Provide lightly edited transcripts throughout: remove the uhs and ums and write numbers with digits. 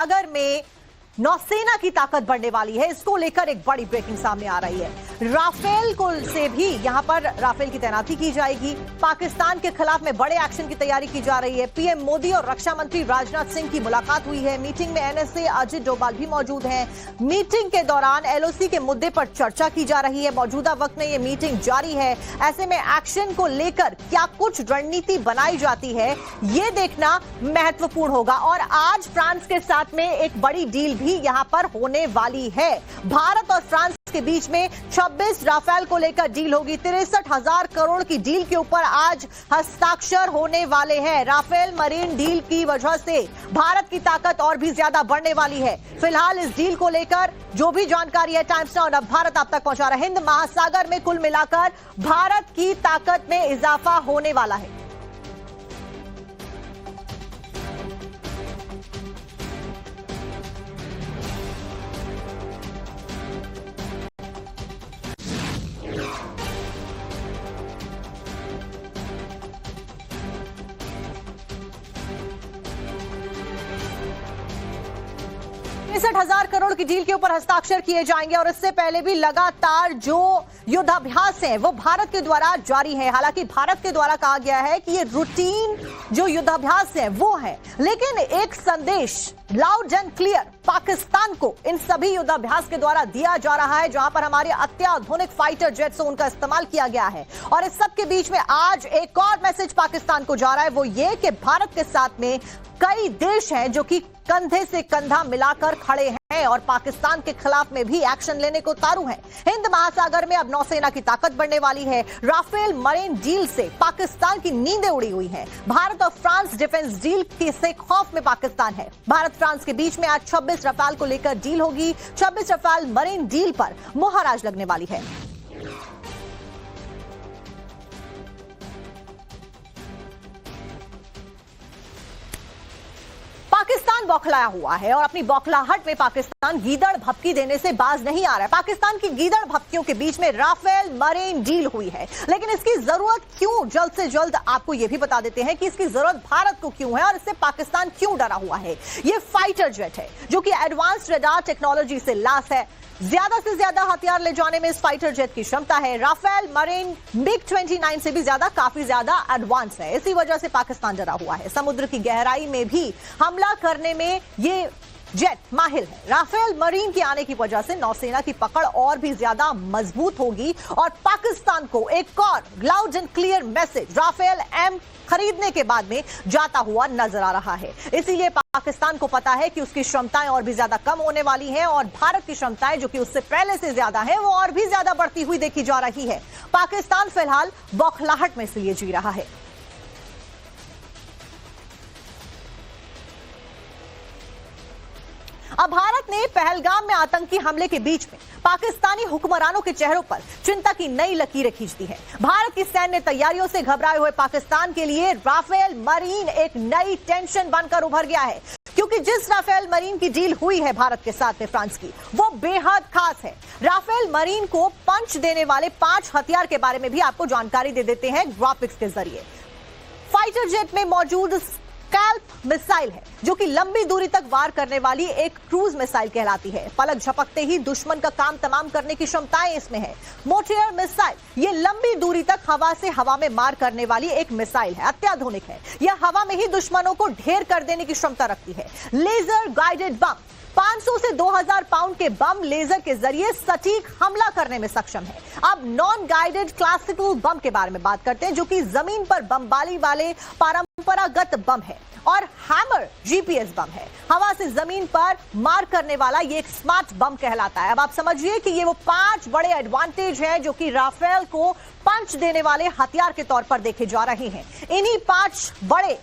सागर में नौसेना की ताकत बढ़ने वाली है। इसको लेकर एक बड़ी ब्रेकिंग सामने आ रही है। राफेल को से भी यहां पर राफेल की तैनाती की जाएगी। पाकिस्तान के खिलाफ में बड़े एक्शन की तैयारी की जा रही है। पीएम मोदी और रक्षा मंत्री राजनाथ सिंह की मुलाकात हुई है। मीटिंग में एनएसए अजित डोभाल भी मौजूद हैं। मीटिंग के दौरान एलओसी के मुद्दे पर चर्चा की जा रही है। मौजूदा वक्त में ये मीटिंग जारी है। ऐसे में एक्शन को लेकर क्या कुछ रणनीति बनाई जाती है, ये देखना महत्वपूर्ण होगा। और आज फ्रांस के साथ में एक बड़ी डील भी यहां पर होने वाली है। भारत और फ्रांस के बीच में 26 राफेल को लेकर डील होगी। 63,000 करोड़ की डील के ऊपर आज हस्ताक्षर होने वाले हैं। राफेल मरीन डील की वजह से भारत की ताकत और भी ज्यादा बढ़ने वाली है। फिलहाल इस डील को लेकर जो भी जानकारी है टाइम्स नाउ अब भारत आप तक पहुंचा रहा है। हिंद महासागर में कुल मिलाकर भारत की ताकत में इजाफा होने वाला है। हजार करोड़ की डील के ऊपर हस्ताक्षर किए जाएंगे और इससे पहले भी लगातार जो युद्धाभ्यास है वो भारत के द्वारा जारी है। हालांकि भारत के द्वारा कहा गया है कि ये रूटीन जो युद्धाभ्यास है वो है, लेकिन एक संदेश लाउड एंड क्लियर पाकिस्तान को इन सभी युद्धाभ्यास के द्वारा दिया जा रहा है, जहां पर हमारे अत्याधुनिक फाइटर जेट्स उनका इस्तेमाल किया गया है। और इस सब के बीच में आज एक और मैसेज पाकिस्तान को जा रहा है, वो ये कि भारत के साथ में कई देश हैं जो कि कंधे से कंधा मिलाकर खड़े हैं और पाकिस्तान के खिलाफ में भी एक्शन लेने को तारू हैं। हिंद महासागर में अब नौसेना की ताकत बढ़ने वाली है। राफेल मरीन डील से पाकिस्तान की नींदें उड़ी हुई हैं। भारत और फ्रांस डिफेंस डील से खौफ में पाकिस्तान है। भारत फ्रांस के बीच में आज 26 रफाल को लेकर डील होगी। 26 रफाल मरीन डील पर मुहर आज लगने वाली है। पाकिस्तान बौखलाया हुआ है और अपनी बौखलाहट में पाकिस्तान गीदड़ भपकी देने से बाज नहीं आ रहा है। पाकिस्तान की गीदड़ भपकियों के बीच में राफेल मरीन डील हुई है, लेकिन इसकी जरूरत क्यों, जल्द से जल्द आपको यह भी बता देते हैं कि इसकी जरूरत भारत को क्यों है और इससे पाकिस्तान क्यों डरा हुआ है। यह फाइटर जेट है जो कि एडवांस रडार टेक्नोलॉजी से लैस है। ज्यादा से ज्यादा हथियार ले जाने में इस फाइटर जेट की क्षमता है। राफेल मरीन MiG-29 से भी ज्यादा काफी ज्यादा एडवांस है। इसी वजह से पाकिस्तान डरा हुआ है। समुद्र की गहराई में भी हमला करने में ये जेट माहिर है। राफेल मरीन के आने की वजह से नौसेना की पकड़ और भी ज्यादा मजबूत होगी और पाकिस्तान को एक और loud and clear message Rafale M खरीदने के बाद में जाता हुआ नजर आ रहा है। इसीलिए पाकिस्तान को पता है कि उसकी क्षमताएं और भी ज्यादा कम होने वाली हैं और भारत की क्षमताएं जो कि उससे पहले से ज्यादा है वो और भी ज्यादा बढ़ती हुई देखी जा रही है। पाकिस्तान फिलहाल बौखलाहट में इसलिए जी रहा है। अब भारत ने पहलगाम में आतंकी हमले के बीच में पाकिस्तानी हुक्मरानों के चेहरों पर चिंता की नई लकीरें खींच दी है। भारत की सैन्य तैयारियों से घबराए हुए पाकिस्तान के लिए राफेल मरीन एक नई टेंशन बनकर उभर गया है, क्योंकि जिस राफेल मरीन की डील हुई है भारत के साथ में फ्रांस की, वो बेहद खास है। राफेल मरीन को पंच देने वाले 5 हथियार के बारे में भी आपको जानकारी दे देते हैं ग्राफिक्स के जरिए। फाइटर जेट में मौजूद स्कैल्प मिसाइल है जो कि लंबी दूरी तक वार करने वाली एक क्रूज मिसाइल कहलाती है। पलक झपकते ही दुश्मन का काम तमाम करने की क्षमताएं इसमें है। मोर्टियर मिसाइल, ये लंबी दूरी तक हवा से हवा में मार करने वाली एक मिसाइल है, अत्याधुनिक है। यह हवा में ही दुश्मनों को ढेर कर देने की क्षमता रखती है। लेजर गाइडेड बम, 500 से 2000 पाउंड के बम लेजर के जरिए सटीक हमला करने में सक्षम है। अब नॉन गाइडेड क्लासिकल बम के बारे में बात करते हैं, जो कि जमीन पर बमबारी वाले परंपरागत बम है। और हैमर जीपीएस बम है, हवा से जमीन पर मार करने वाला ये एक स्मार्ट बम कहलाता है। अब आप समझिए कि ये वो 5 बड़े एडवांटेज हैं जो कि राफेल को पंच देने वाले हथियार के तौर पर देखे जा रहे हैं। इन्हीं 5 बड़े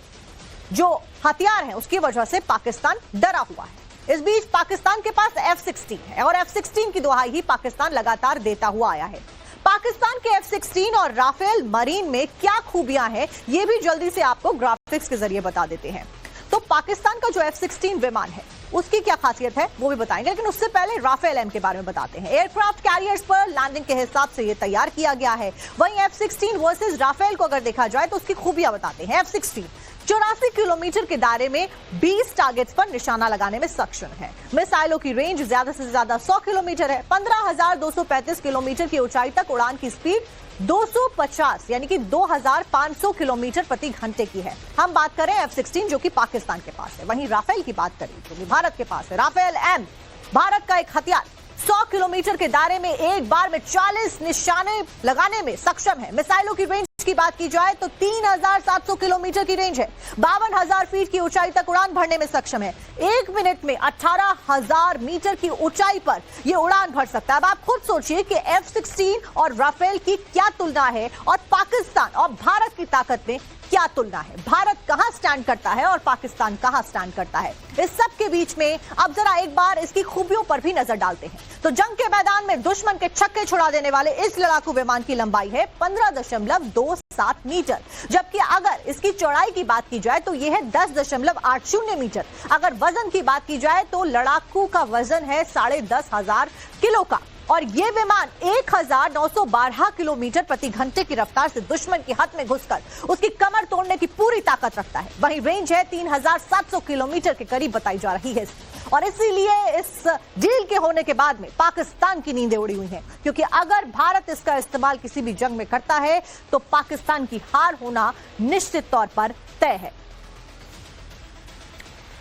जो हथियार हैं उसकी वजह से पाकिस्तान डरा हुआ है। इस बीच पाकिस्तान के पास F-16 है और F-16 की दुहाई ही पाकिस्तान लगातार देता हुआ आया है। पाकिस्तान के F-16 और राफेल मरीन में क्या खूबियां हैं, ये भी जल्दी से आपको ग्राफिक्स के जरिए बता देते हैं। तो पाकिस्तान का जो F-16 विमान है उसकी क्या खासियत है वो भी बताएंगे, लेकिन उससे पहले राफेल M के बारे में बताते हैं। एयरक्राफ्ट कैरियर्स पर लैंडिंग के हिसाब से ये तैयार किया गया है। वहीं F-16 वर्सेस राफेल को अगर देखा जाए तो उसकी खूबियां बताते हैं। F-16 84 किलोमीटर के दायरे में 20 टारगेट्स पर निशाना लगाने में सक्षम है। मिसाइलों की रेंज ज्यादा से ज्यादा 100 किलोमीटर है। 15,235 किलोमीटर की ऊंचाई तक उड़ान की स्पीड 250 यानी कि 2,500 किलोमीटर प्रति घंटे की है। हम बात करें F-16 जो कि पाकिस्तान के पास है। वहीं राफेल की बात करें जो कि भारत के पास है। राफेल M भारत का एक हथियार 100 किलोमीटर के दायरे में एक बार में 40 निशाने लगाने में सक्षम है। मिसाइलों की रेंज की बात की जाए तो 3,700 किलोमीटर की रेंज है। 52,000 फीट की ऊंचाई तक उड़ान भरने में सक्षम है। 1 मिनट में 18,000 मीटर की ऊंचाई पर यह उड़ान भर सकता है। अब आप खुद सोचिए कि F-16 और राफेल की क्या तुलना है और पाकिस्तान और भारत की ताकत में क्या तुलना है। भारत कहां स्टैंड करता है और पाकिस्तान कहां स्टैंड करता है। इस सब के बीच में अब जरा एक बार इसकी खूबियों पर भी नजर डालते हैं। तो जंग के मैदान में दुश्मन के छक्के छुड़ा देने वाले इस लड़ाकू विमान की लंबाई है 15.27 मीटर, जबकि अगर इसकी चौड़ाई की बात की जाए तो यह है 10.80 मीटर। अगर वजन की बात की जाए तो लड़ाकू का वजन है 10,500 किलो का और यह विमान 1,912 किलोमीटर प्रति घंटे की रफ्तार से दुश्मन की हद में घुसकर उसकी कमर तोड़ने की पूरी ताकत रखता है। वहीं रेंज है 3,700 किलोमीटर के करीब बताई जा रही है और इसीलिए इस डील के होने के बाद में पाकिस्तान की नींदें उड़ी हुई हैं, क्योंकि अगर भारत इसका इस्तेमाल किसी भी जंग में करता है तो पाकिस्तान की हार होना निश्चित तौर पर तय है।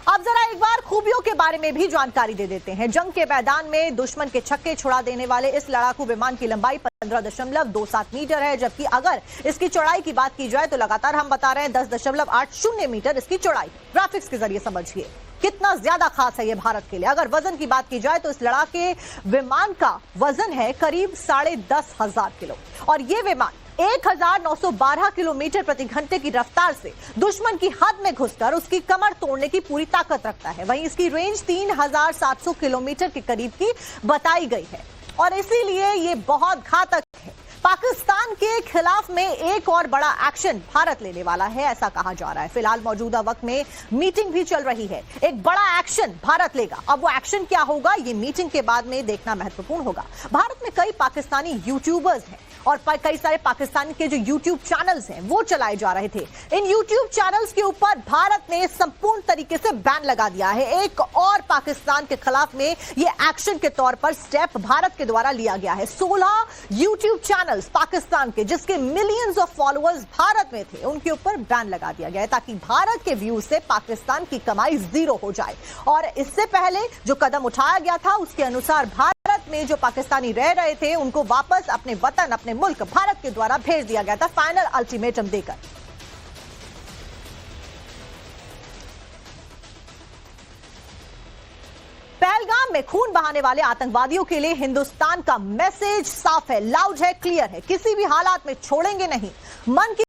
अब जरा एक बार खूबियों के बारे में भी जानकारी दे देते हैं। जंग के मैदान में दुश्मन के छक्के छुड़ा देने वाले इस लड़ाकू विमान की लंबाई 15.27 मीटर है, जबकि अगर इसकी चौड़ाई की बात की जाए तो लगातार हम बता रहे हैं 10.80 मीटर इसकी चौड़ाई। ग्राफिक्स के जरिए समझिए कितना ज्यादा खास है ये भारत के लिए। अगर वजन की बात की जाए तो इस लड़ाके विमान का वजन है करीब 10,500 किलो और ये विमान 1,912 किलोमीटर प्रति घंटे की रफ्तार से दुश्मन की हद में घुसकर उसकी कमर तोड़ने की पूरी ताकत रखता है। वहीं इसकी रेंज 3,700 किलोमीटर के करीब की बताई गई है और इसीलिए ये बहुत घातक है। पाकिस्तान के खिलाफ में एक और बड़ा एक्शन भारत लेने वाला है, ऐसा कहा जा रहा है। फिलहाल मौजूदा वक्त में मीटिंग भी चल रही है। एक बड़ा एक्शन भारत लेगा। अब वो एक्शन क्या होगा ये मीटिंग के बाद में देखना महत्वपूर्ण होगा। भारत में कई पाकिस्तानी यूट्यूबर्स हैं और कई सारे पाकिस्तान के जो यूट्यूब चैनल्स हैं वो चलाए जा रहे थे। इन यूट्यूब चैनल्स के ऊपर भारत ने संपूर्ण तरीके से बैन लगा दिया है। एक और पाकिस्तान के खिलाफ में ये एक्शन के तौर पर स्टेप भारत के द्वारा लिया गया है। 16 यूट्यूब चैनल्स पाकिस्तान के जिसके मिलियंस ऑफ फॉलोअर्स भारत में थे उनके ऊपर बैन लगा दिया गया है ताकि भारत के व्यू से पाकिस्तान की कमाई जीरो हो जाए। और इससे पहले जो कदम उठाया गया था उसके अनुसार भारत में जो पाकिस्तानी रह रहे थे उनको वापस अपने वतन अपने मुल्क भारत के द्वारा भेज दिया गया था फाइनल अल्टीमेटम देकर। पहलगाम में खून बहाने वाले आतंकवादियों के लिए हिंदुस्तान का मैसेज साफ है, लाउड है, क्लियर है। किसी भी हालात में छोड़ेंगे नहीं। मन की